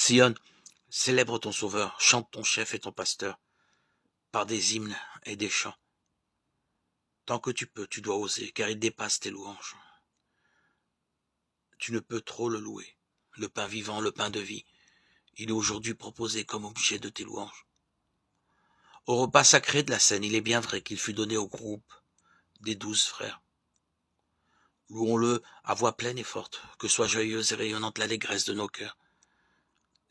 Sion, célèbre ton Sauveur, chante ton chef et ton pasteur, par des hymnes et des chants. Tant que tu peux, tu dois oser, car il dépasse tes louanges. Tu ne peux trop le louer. Le pain vivant, le pain de vie, il est aujourd'hui proposé comme objet de tes louanges. Au repas sacré de la scène, il est bien vrai qu'il fut donné au groupe des 12 frères. Louons-le à voix pleine et forte, que soit joyeuse et rayonnante l'allégresse de nos cœurs.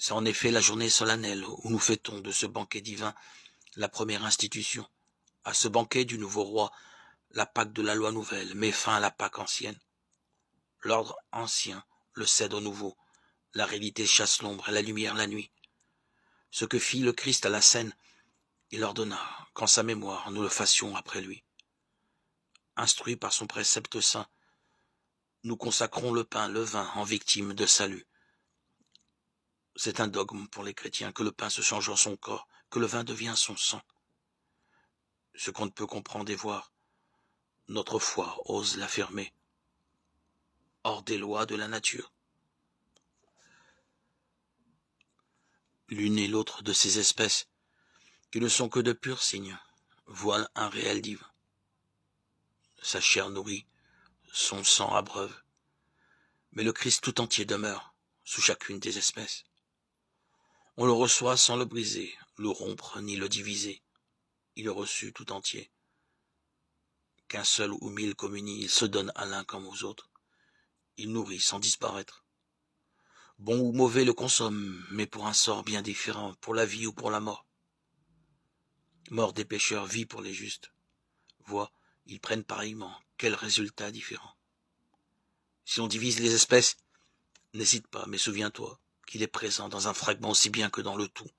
C'est en effet la journée solennelle où nous fêtons de ce banquet divin la première institution. À ce banquet du nouveau roi, la Pâque de la loi nouvelle met fin à la Pâque ancienne. L'ordre ancien le cède au nouveau. La réalité chasse l'ombre et la lumière la nuit. Ce que fit le Christ à la scène, il ordonna qu'en sa mémoire nous le fassions après lui. Instruits par son précepte saint, nous consacrons le pain, le vin en victime de salut. C'est un dogme pour les chrétiens que le pain se change en son corps, que le vin devient son sang. Ce qu'on ne peut comprendre et voir, notre foi ose l'affirmer, hors des lois de la nature. L'une et l'autre de ces espèces, qui ne sont que de purs signes, voilent un réel divin. Sa chair nourrit, son sang abreuve, mais le Christ tout entier demeure sous chacune des espèces. On le reçoit sans le briser, le rompre ni le diviser. Il est reçu tout entier. Qu'un seul ou mille communient, il se donne à l'un comme aux autres. Il nourrit sans disparaître. Bon ou mauvais le consomme, mais pour un sort bien différent, pour la vie ou pour la mort. Mort des pécheurs, vie pour les justes. Vois, ils prennent pareillement, quel résultat différent. Si on divise les espèces, n'hésite pas, mais souviens-toi qu'il est présent dans un fragment aussi bien que dans le tout.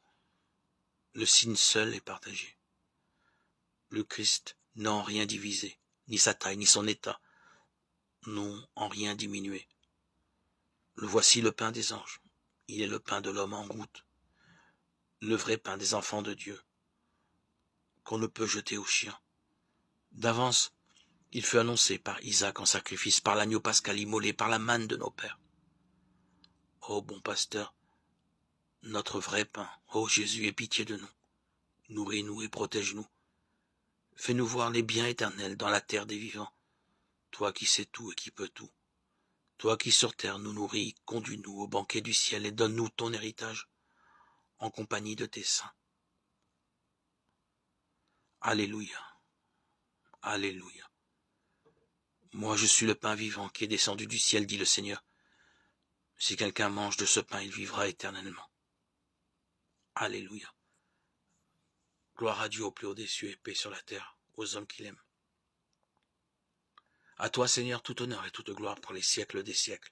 Le signe seul est partagé. Le Christ n'a en rien divisé, ni sa taille, ni son état, n'ont en rien diminué. Le voici le pain des anges, il est le pain de l'homme en route, le vrai pain des enfants de Dieu, qu'on ne peut jeter aux chiens. D'avance, il fut annoncé par Isaac en sacrifice, par l'agneau pascal immolé, par la manne de nos pères. Ô bon pasteur, notre vrai pain, ô Jésus, aie pitié de nous, nourris-nous et protège-nous. Fais-nous voir les biens éternels dans la terre des vivants, toi qui sais tout et qui peux tout. Toi qui sur terre nous nourris, conduis-nous au banquet du ciel et donne-nous ton héritage, en compagnie de tes saints. Alléluia, alléluia. Moi je suis le pain vivant qui est descendu du ciel, dit le Seigneur. Si quelqu'un mange de ce pain, il vivra éternellement. Alléluia. Gloire à Dieu au plus haut des cieux et paix sur la terre, aux hommes qu'il aime. À toi, Seigneur, tout honneur et toute gloire pour les siècles des siècles.